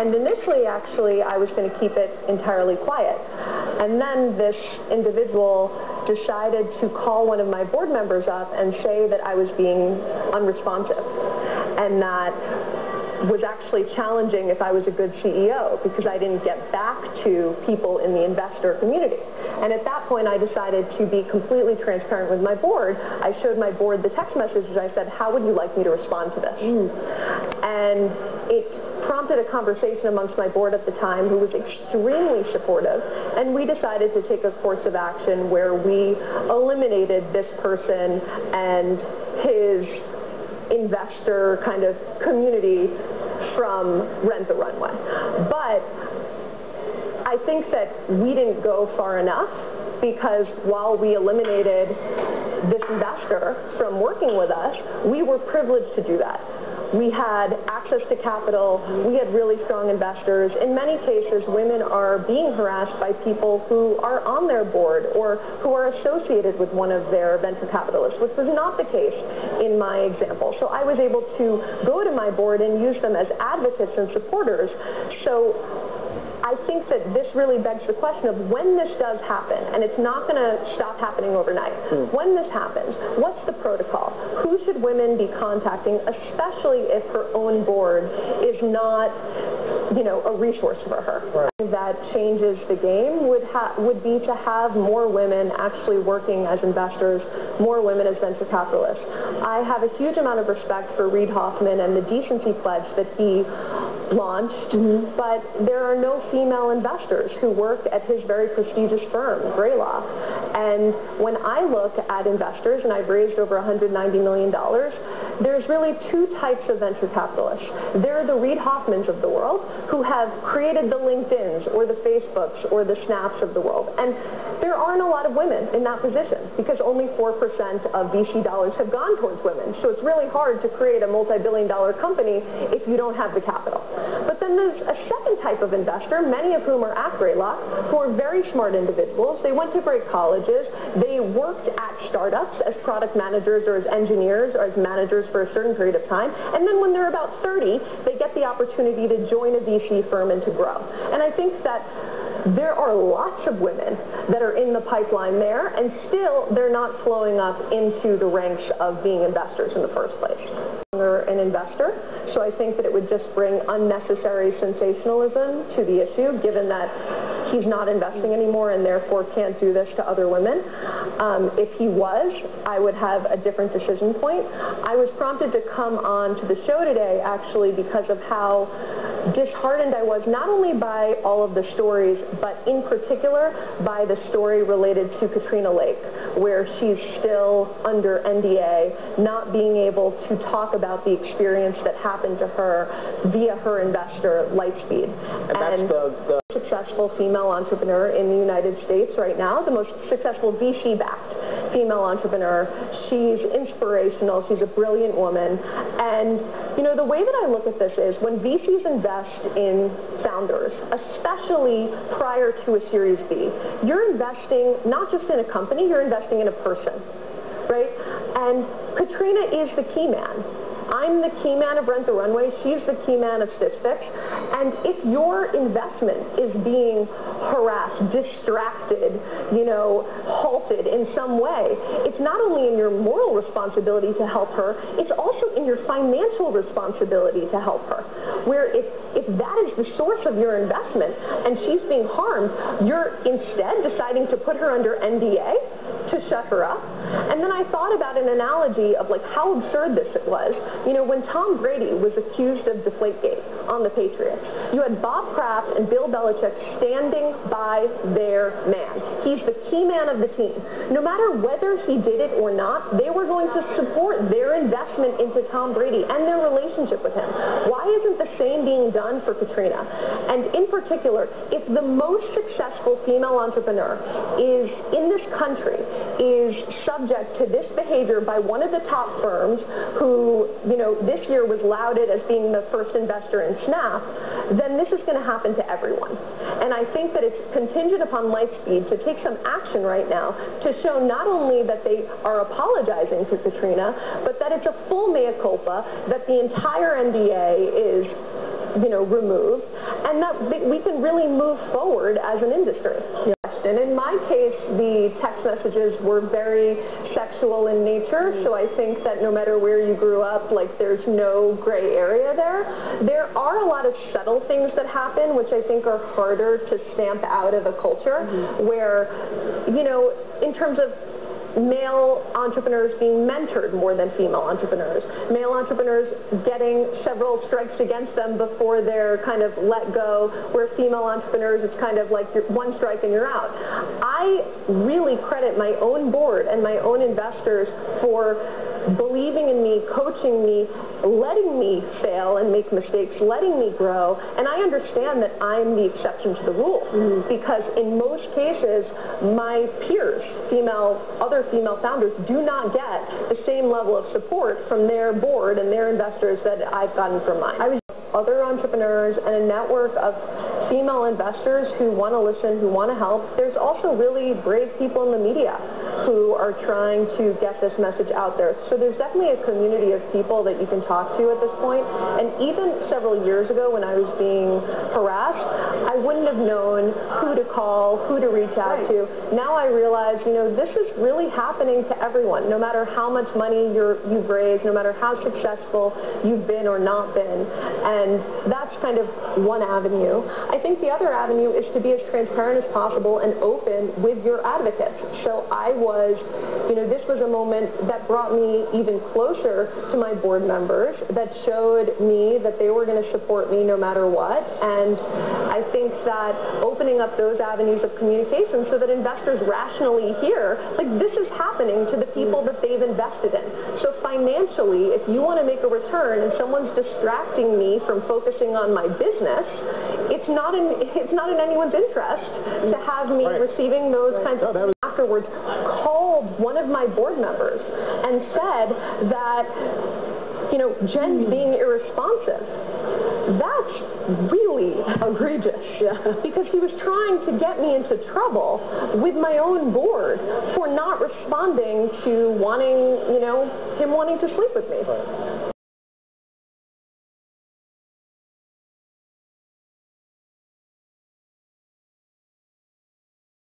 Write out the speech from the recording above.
And initially, actually, I was going to keep it entirely quiet. And then this individual decided to call one of my board members up and say that I was being unresponsive, and that was actually challenging if I was a good CEO because I didn't get back to people in the investor community. And at that point, I decided to be completely transparent with my board. I showed my board the text messages. I said, how would you like me to respond to this? And it prompted a conversation amongst my board at the time, who was extremely supportive, and we decided to take a course of action where we eliminated this person and his investor kind of community from Rent the Runway. But I think that we didn't go far enough, because while we eliminated this investor from working with us, we were privileged to do that. We had access to capital, we had really strong investors. In many cases, women are being harassed by people who are on their board or who are associated with one of their venture capitalists, which was not the case in my example. So I was able to go to my board and use them as advocates and supporters. So I think that this really begs the question of when this does happen, and it's not going to stop happening overnight. When this happens, what's the protocol? Who should women be contacting, especially if her own board is not, a resource for her? Right. That changes the game would be to have more women actually working as investors, more women as venture capitalists. I have a huge amount of respect for Reid Hoffman and the decency pledge that he launched, but there are no female investors who work at his very prestigious firm, Greylock. And when I look at investors, and I've raised over $190 million, there's really two types of venture capitalists. There are the Reid Hoffmans of the world who have created the LinkedIns or the Facebooks or the Snaps of the world. And there aren't a lot of women in that position because only 4% of VC dollars have gone towards women. So it's really hard to create a multi-billion-dollar company if you don't have the capital. But then there's a second type of investor, many of whom are at Greylock, who are very smart individuals. They went to great colleges. They worked at startups as product managers or as engineers or as managers for a certain period of time. And then when they're about 30, they get the opportunity to join a VC firm and to grow. And I think that there are lots of women that are in the pipeline there, and still they're not flowing up into the ranks of being investors in the first place. An investor, so I think that it would just bring unnecessary sensationalism to the issue, given that he's not investing anymore and therefore can't do this to other women. If he was, I would have a different decision point. I was prompted to come on to the show today actually because of how disheartened I was, not only by all of the stories, but in particular by the story related to Katrina Lake, where she's still under NDA, not being able to talk about the experience that happened to her via her investor, Lightspeed. And that's the successful female entrepreneur in the United States right now, the most successful VC-backed female entrepreneur. She's inspirational. She's a brilliant woman. And, the way that I look at this is when VCs invest in founders, especially prior to a Series B, you're investing not just in a company, you're investing in a person, right? And Katrina is the key man. I'm the key man of Rent the Runway. She's the key man of Stitch Fix. And if your investment is being harassed, distracted, halted in some way, it's not only in your moral responsibility to help her, it's also in your financial responsibility to help her. Where if that is the source of your investment and she's being harmed, you're instead deciding to put her under NDA to shut her up. And then I thought about an analogy of how absurd this was. When Tom Brady was accused of Deflategate on the Patriots, you had Bob Kraft and Bill Belichick standing by their man. He's the key man of the team. No matter whether he did it or not, they were going to support their investment into Tom Brady and their relationship with him. Why isn't the same being done for Katrina? And in particular, if the most successful female entrepreneur is in this country is subject to this behavior by one of the top firms who, this year was lauded as being the first investor in Snap, then this is going to happen to everyone. And I think that it's contingent upon Lightspeed to take some action right now to show not only that they are apologizing to Katrina, but that it's a full mea culpa, that the entire NDA is remove, and that we can really move forward as an industry. Yeah. And in my case, the text messages were very sexual in nature, so I think that no matter where you grew up, like, there's no gray area there. There are a lot of subtle things that happen, which I think are harder to stamp out of a culture, where, in terms of male entrepreneurs being mentored more than female entrepreneurs, male entrepreneurs getting several strikes against them before they're kind of let go, where female entrepreneurs, it's kind of like one strike and you're out. I really credit my own board and my own investors for believing in me, coaching me, letting me fail and make mistakes, letting me grow, and I understand that I'm the exception to the rule, because in most cases, my peers, other female founders, do not get the same level of support from their board and their investors that I've gotten from mine. Other entrepreneurs and a network of female investors who want to listen, who want to help. There's also really brave people in the media who are trying to get this message out there. So there's definitely a community of people that you can talk to at this point. And even several years ago when I was being harassed, I wouldn't have known who to call, who to reach out to. Now I realize, this is really happening to everyone, no matter how much money you've raised, no matter how successful you've been or not been. And that's kind of one avenue. I think the other avenue is to be as transparent as possible and open with your advocates. So I was, this was a moment that brought me even closer to my board members, that showed me that they were going to support me no matter what. And I think that opening up those avenues of communication so that investors rationally hear, like, this is happening to the people that they've invested in. So financially, if you want to make a return and someone's distracting me from focusing on my business, it's not in anyone's interest to have me receiving those kinds of things. Afterwards, called one of my board members and said that, Jen's being irresponsive. That's really egregious, because he was trying to get me into trouble with my own board for not responding to him wanting to sleep with me.